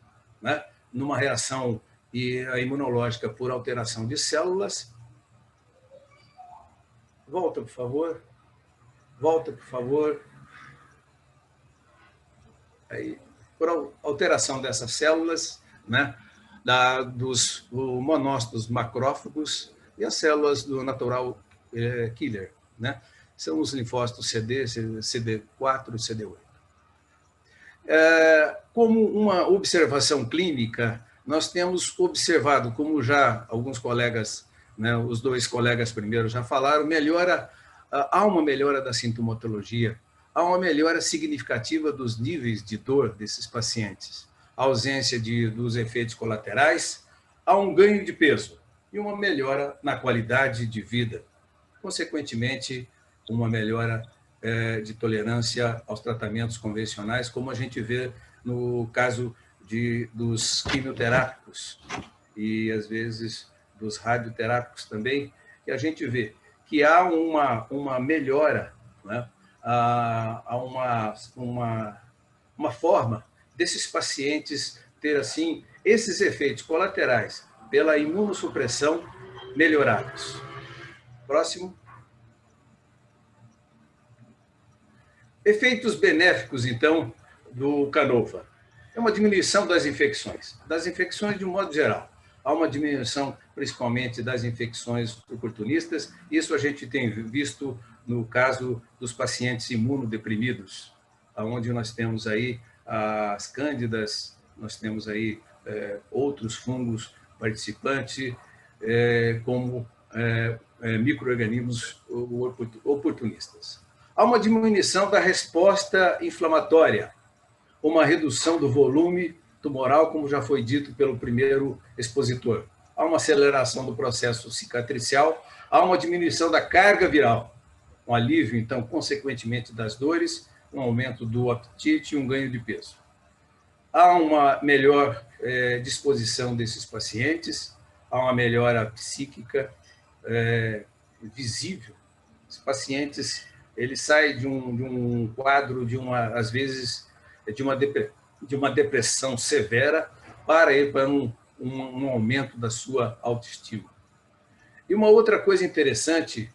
né, numa reação imunológica por alteração de células. Volta, por favor. Volta, por favor. Aí, por alteração dessas células, né, dos monócitos macrófagos e as células do natural killer, né? São os linfócitos CD, CD4 e CD8. Como uma observação clínica, nós temos observado, como já alguns colegas, né, os 2 colegas primeiros já falaram, há uma melhora da sintomatologia, há uma melhora significativa dos níveis de dor desses pacientes, a ausência dos efeitos colaterais, há um ganho de peso e uma melhora na qualidade de vida. Consequentemente, uma melhora de tolerância aos tratamentos convencionais, como a gente vê no caso dos quimioterápicos e, às vezes, dos radioterápicos também, que a gente vê que há uma melhora, né? Há uma forma desses pacientes ter, assim, esses efeitos colaterais pela imunossupressão melhorados. Próximo. Efeitos benéficos, então, do Canova. É uma diminuição das infecções de um modo geral. Há uma diminuição, principalmente, das infecções oportunistas. Isso a gente tem visto no caso dos pacientes imunodeprimidos, onde nós temos aí as cândidas, nós temos aí outros fungos participantes, como micro-organismos oportunistas. Há uma diminuição da resposta inflamatória, uma redução do volume tumoral, como já foi dito pelo primeiro expositor. Há uma aceleração do processo cicatricial, há uma diminuição da carga viral, um alívio, então, consequentemente, das dores, um aumento do apetite e um ganho de peso. Há uma melhor disposição desses pacientes, há uma melhora psíquica visível. Os pacientes, eles saem de um quadro, às vezes, de uma depressão severa para ir para um aumento da sua autoestima. E uma outra coisa interessante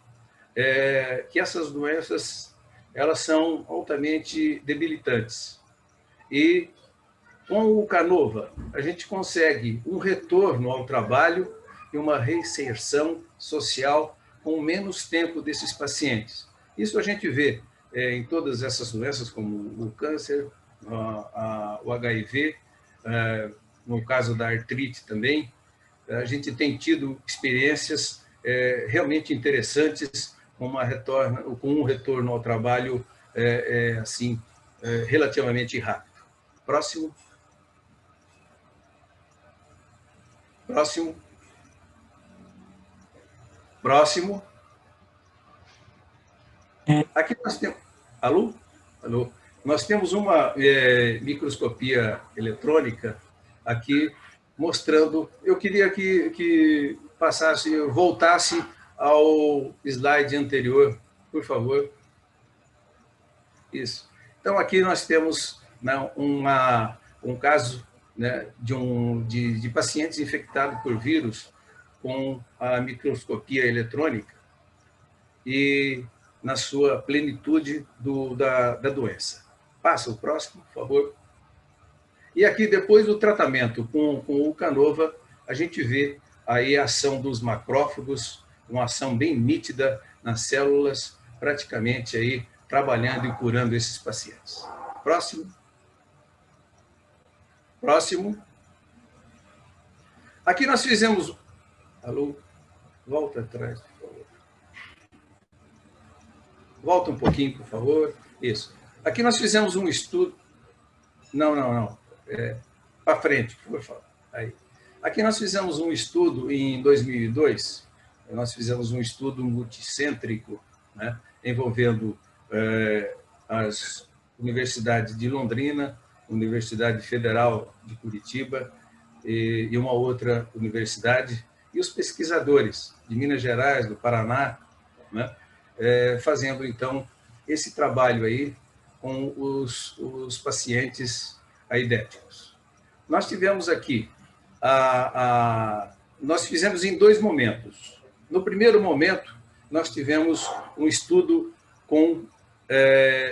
é que essas doenças, elas são altamente debilitantes. E com o Canova, a gente consegue um retorno ao trabalho e uma reinserção social com menos tempo desses pacientes. Isso a gente vê em todas essas doenças, como o câncer, o HIV, no caso da artrite também. A gente tem tido experiências realmente interessantes com um retorno ao trabalho assim, relativamente rápido. Próximo. Próximo. Próximo. Aqui nós temos... Alô? Alô? Nós temos uma microscopia eletrônica aqui mostrando... Eu queria que voltasse ao slide anterior, por favor. Isso. Então, aqui nós temos, né, um caso, né, de pacientes infectados por vírus com a microscopia eletrônica e na sua plenitude da doença. Passa o próximo, por favor. E aqui, depois do tratamento com o Canova, a gente vê aí a ação dos macrófagos, uma ação bem nítida nas células, praticamente aí trabalhando e curando esses pacientes. Próximo. Próximo. Aqui nós fizemos... Alô? Volta atrás, por favor. Volta um pouquinho, por favor. Isso. Aqui nós fizemos um estudo... Não. Para frente, por favor. Aí. Aqui nós fizemos um estudo em 2002. Nós fizemos um estudo multicêntrico, né, envolvendo as universidades de Londrina, Universidade Federal de Curitiba e uma outra universidade, e os pesquisadores de Minas Gerais, do Paraná, né, fazendo, então, esse trabalho aí com os pacientes aidéticos. Nós tivemos aqui, nós fizemos em 2 momentos. No primeiro momento, nós tivemos um estudo com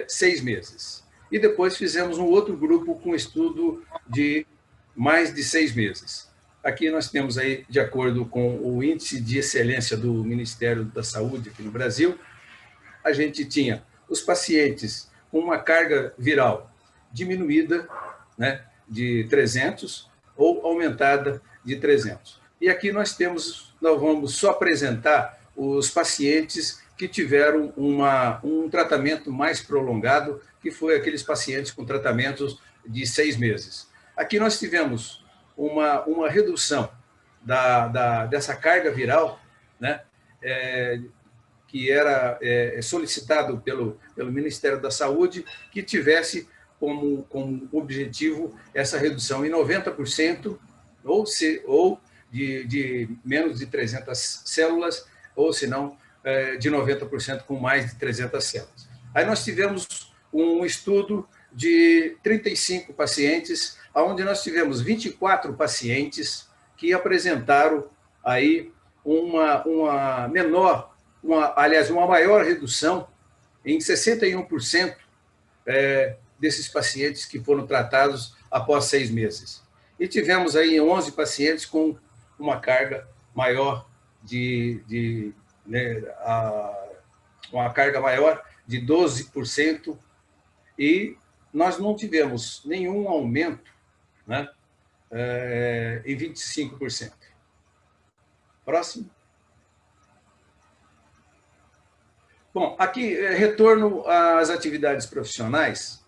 6 meses. E depois fizemos um outro grupo com estudo de mais de 6 meses. Aqui nós temos aí, de acordo com o índice de excelência do Ministério da Saúde aqui no Brasil, a gente tinha os pacientes com uma carga viral diminuída, né, de 300 ou aumentada de 300. E aqui nós vamos só apresentar os pacientes que tiveram um tratamento mais prolongado, que foi aqueles pacientes com tratamentos de 6 meses. Aqui nós tivemos uma redução dessa carga viral, né, que era solicitado pelo Ministério da Saúde, que tivesse como objetivo essa redução em 90%, ou de menos de 300 células, ou se não, de 90% com mais de 300 células. Aí nós tivemos um estudo de 35 pacientes, onde nós tivemos 24 pacientes que apresentaram aí uma maior redução em 61% desses pacientes que foram tratados após 6 meses. E tivemos aí 11 pacientes com uma carga maior uma carga maior de 12%, e nós não tivemos nenhum aumento, né, em 25%. Próximo. Bom, aqui, retorno às atividades profissionais.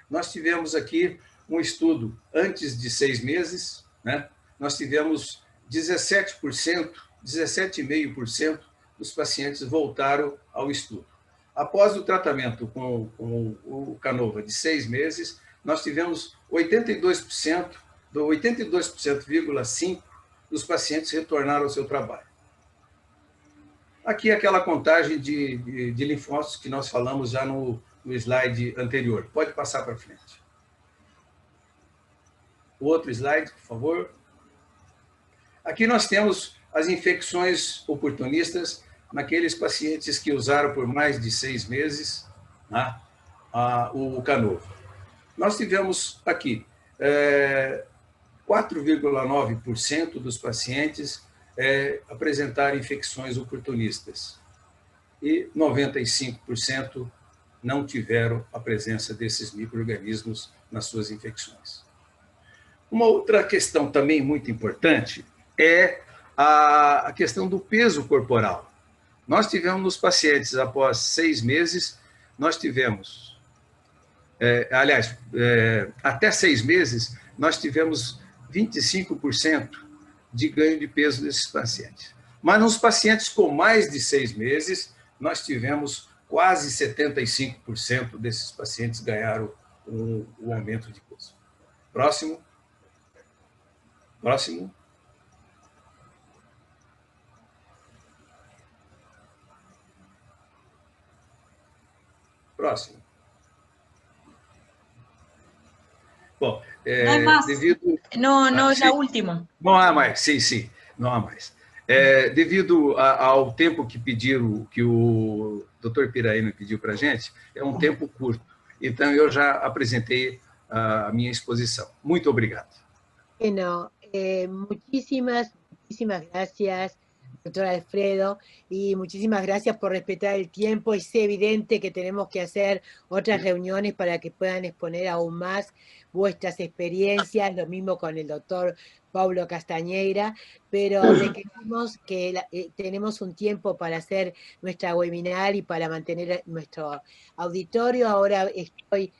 Nós tivemos aqui um estudo antes de 6 meses, né? Nós tivemos 17,5% dos pacientes voltaram ao estudo. Após o tratamento com o Canova de 6 meses, nós tivemos 82,5% dos pacientes retornaram ao seu trabalho. Aqui aquela contagem de linfócitos que nós falamos já no slide anterior. Pode passar para frente. O outro slide, por favor. Aqui nós temos as infecções oportunistas naqueles pacientes que usaram por mais de 6 meses, né, o Canova. Nós tivemos aqui 4,9% dos pacientes apresentaram infecções oportunistas e 95% não tiveram a presença desses micro-organismos nas suas infecções. Uma outra questão também muito importante é a questão do peso corporal. Nós tivemos nos pacientes, após 6 meses, nós tivemos, até 6 meses, nós tivemos 25% de ganho de peso desses pacientes. Mas nos pacientes com mais de 6 meses, nós tivemos quase 75% desses pacientes ganharam o aumento de peso. Próximo. Próximo. Próximo. Bom, no hay más. devido... No, es la última. Não há mais, sim, não há mais. Devido ao tempo que o Dr. Piraí pediu para a gente, é um tempo curto. Então, eu já apresentei a minha exposição. Muito obrigado. Bueno, muchísimas gracias, doctor Alfredo, y muchísimas gracias por respetar el tiempo. Es evidente que tenemos que hacer otras reuniones para que puedan exponer aún más vuestras experiencias, lo mismo con el doctor Paulo Castañeira, pero requerimos que tenemos un tiempo para hacer nuestra webinar y para mantener nuestro auditorio. Ahora estoy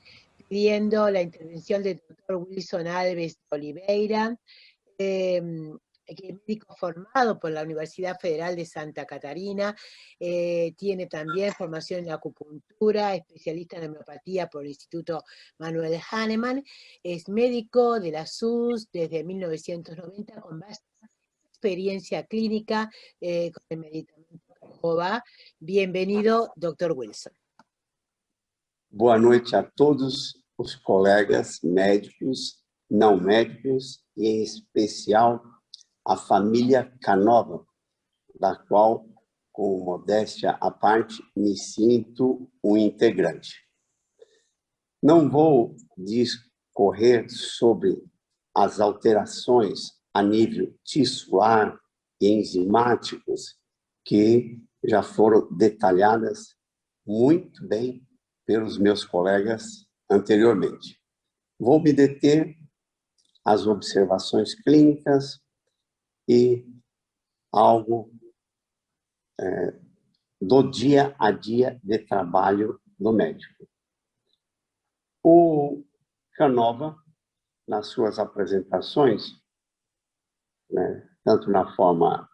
pidiendo la intervención del doctor Wilson Alves Oliveira, que es médico formado por la Universidad Federal de Santa Catarina, tiene también formación en acupuntura, especialista en homeopatía por el Instituto Manuel Hahnemann, es médico de la SUS desde 1990 con vasta experiencia clínica con el medicamento Canova. Bienvenido, doctor Wilson. Boa noite a todos os colegas médicos, não médicos, e em especial a família Canova, da qual, com modéstia à parte, me sinto um integrante. Não vou discorrer sobre as alterações a nível tissular e enzimáticos que já foram detalhadas muito bem pelos meus colegas anteriormente. Vou me deter às observações clínicas e algo do dia a dia de trabalho do médico. O Canova, nas suas apresentações, né, tanto na forma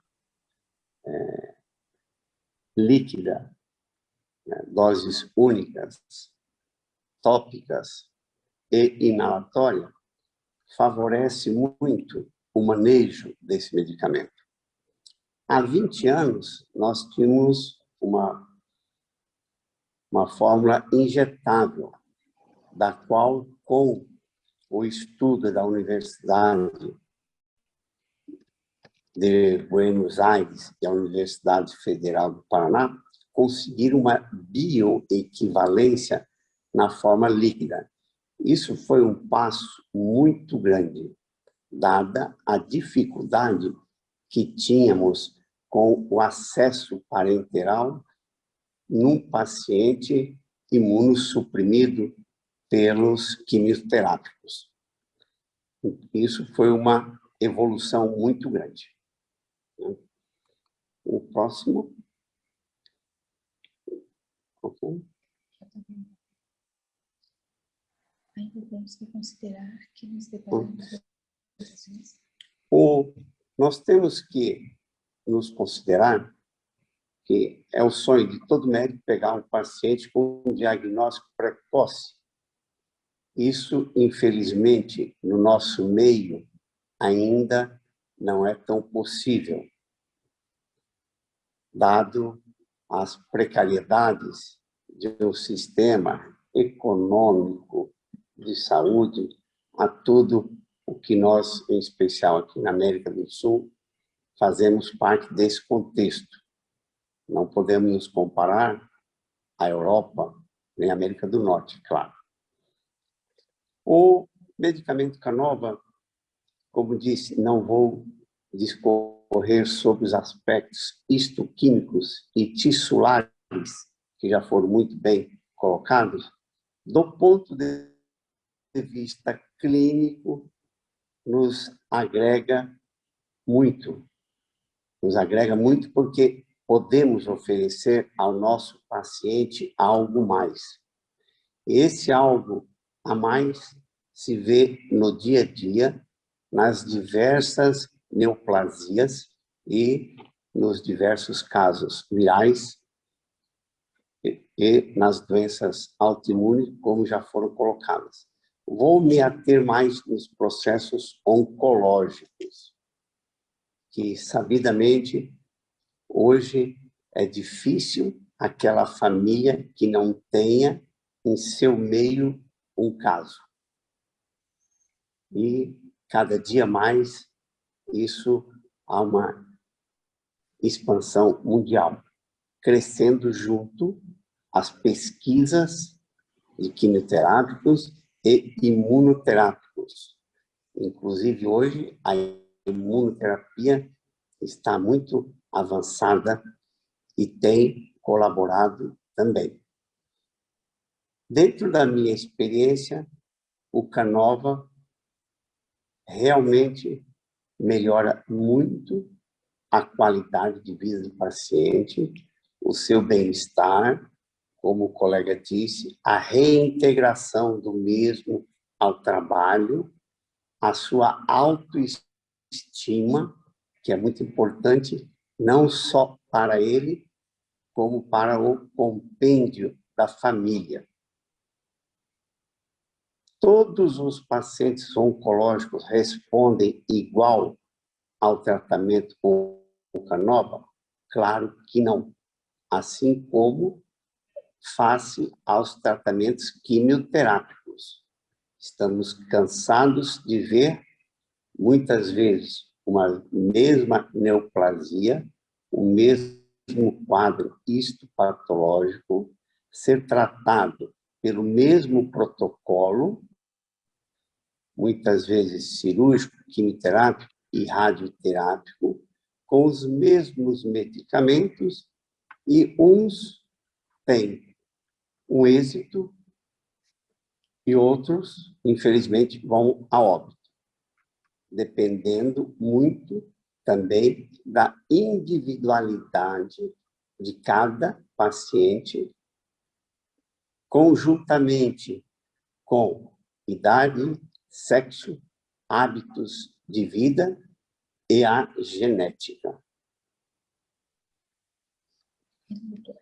líquida, né, doses únicas, tópicas e inalatória, favorece muito o manejo desse medicamento. Há 20 anos, nós tínhamos uma fórmula injetável, da qual, com o estudo da Universidade de Buenos Aires e a Universidade Federal do Paraná, conseguiram uma bioequivalência na forma líquida. Isso foi um passo muito grande, dada a dificuldade que tínhamos com o acesso parenteral num paciente imunossuprimido pelos quimioterápicos. Isso foi uma evolução muito grande. O próximo. Okay. Ainda temos que considerar que nos deparamos Nós temos que nos considerar que é o sonho de todo médico pegar um paciente com um diagnóstico precoce. Isso, infelizmente, no nosso meio, ainda não é tão possível, dado as precariedades de um sistema econômico de saúde, a tudo o que nós, em especial aqui na América do Sul, fazemos parte desse contexto. Não podemos nos comparar à Europa, nem à América do Norte, claro. O medicamento Canova, como disse, não vou discorrer sobre os aspectos histoquímicos e tissulares, que já foram muito bem colocados, do ponto de vista clínico, nos agrega muito. Nos agrega muito porque podemos oferecer ao nosso paciente algo mais. Esse algo a mais se vê no dia a dia, nas diversas neoplasias e nos diversos casos virais e nas doenças autoimunes, como já foram colocadas. Vou me ater mais nos processos oncológicos, que, sabidamente, hoje é difícil aquela família que não tenha em seu meio um caso. E, cada dia mais, isso há uma expansão mundial, crescendo junto às pesquisas de quimioterápicos e imunoterápicos. Inclusive, hoje, a imunoterapia está muito avançada e tem colaborado também. Dentro da minha experiência, o Canova realmente melhora muito a qualidade de vida do paciente, o seu bem-estar, como o colega disse, a reintegração do mesmo ao trabalho, a sua autoestima, que é muito importante, não só para ele, como para o compêndio da família. Todos os pacientes oncológicos respondem igual ao tratamento com o Canova? Claro que não. Assim como face aos tratamentos quimioterápicos. Estamos cansados de ver, muitas vezes, uma mesma neoplasia, o mesmo quadro histopatológico ser tratado pelo mesmo protocolo, muitas vezes cirúrgico, quimioterápico e radioterápico, com os mesmos medicamentos, e uns têm um êxito e outros, infelizmente, vão a óbito, dependendo muito também da individualidade de cada paciente, conjuntamente com idade, sexo, hábitos de vida e a genética.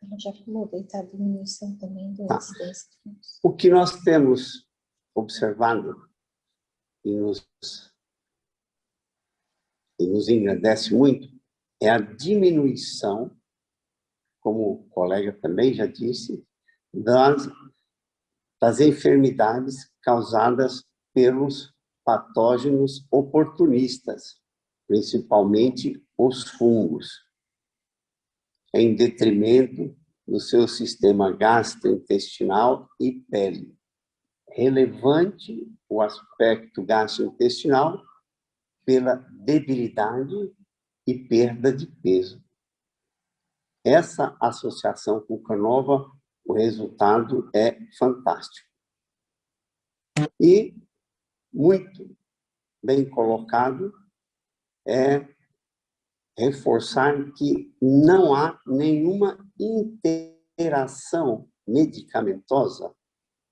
Ela já falou da diminuição também do incidência. O que nós temos observado e nos engrandece muito é a diminuição, como o colega também já disse, das enfermidades causadas pelos patógenos oportunistas, principalmente os fungos, em detrimento no seu sistema gastrointestinal e pele. Relevante o aspecto gastrointestinal pela debilidade e perda de peso. Essa associação com Canova, o resultado é fantástico. E, muito bem colocado, é reforçar que não há nenhuma interação medicamentosa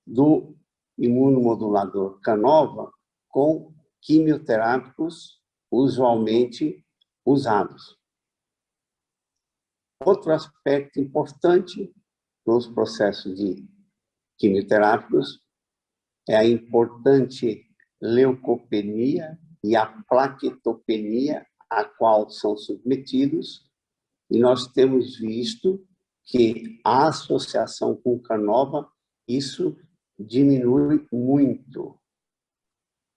do imunomodulador Canova com quimioterápicos usualmente usados. Outro aspecto importante nos processos de quimioterápicos é a importante leucopenia e a plaquetopenia a qual são submetidos, e nós temos visto que a associação com Canova, isso diminui muito.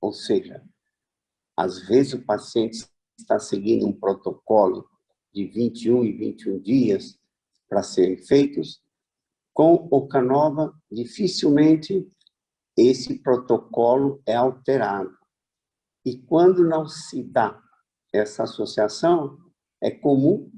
Ou seja, às vezes o paciente está seguindo um protocolo de 21 e 21 dias para serem feitos, com o Canova, dificilmente esse protocolo é alterado. E quando não se dá essa associação, é comum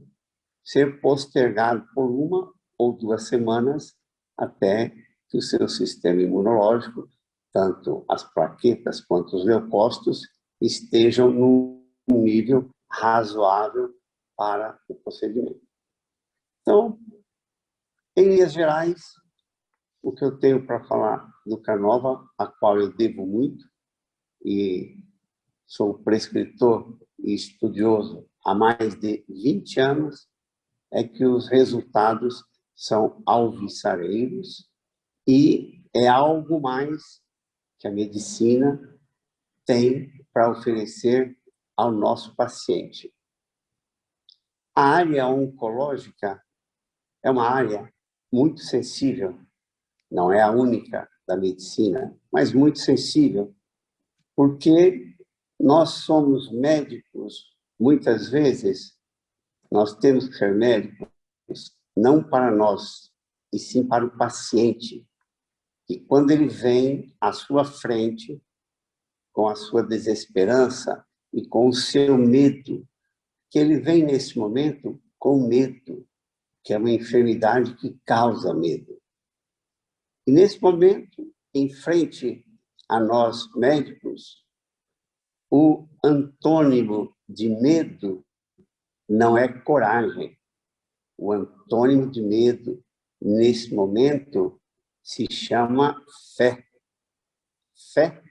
ser postergado por 1 ou 2 semanas até que o seu sistema imunológico, tanto as plaquetas quanto os leucócitos, estejam num nível razoável para o procedimento. Então, em linhas gerais, o que eu tenho para falar do Canova, a qual eu devo muito, e sou prescritor e estudioso há mais de 20 anos, é que os resultados são alvissareiros e é algo mais que a medicina tem para oferecer ao nosso paciente. A área oncológica é uma área muito sensível, não é a única da medicina, mas muito sensível, porque nós somos médicos, muitas vezes, nós temos que ser médicos, não para nós, e sim para o paciente. E quando ele vem à sua frente, com a sua desesperança e com o seu medo, que ele vem nesse momento com medo, que é uma enfermidade que causa medo. E nesse momento, em frente a nós médicos, o antônimo de medo não é coragem. O antônimo de medo, nesse momento, se chama fé. Fé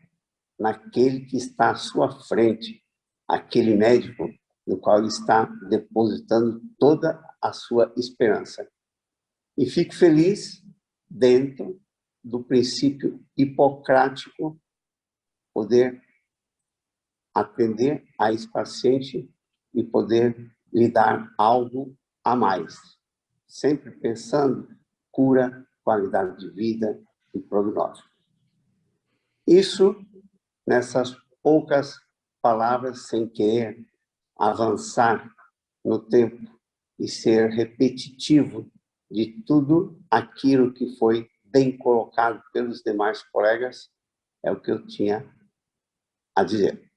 naquele que está à sua frente, aquele médico no qual ele está depositando toda a sua esperança. E fico feliz, dentro do princípio hipocrático, poder atender a esse paciente e poder lhe dar algo a mais, sempre pensando cura, qualidade de vida e prognóstico. Isso, nessas poucas palavras, sem querer avançar no tempo e ser repetitivo de tudo aquilo que foi bem colocado pelos demais colegas, é o que eu tinha a dizer.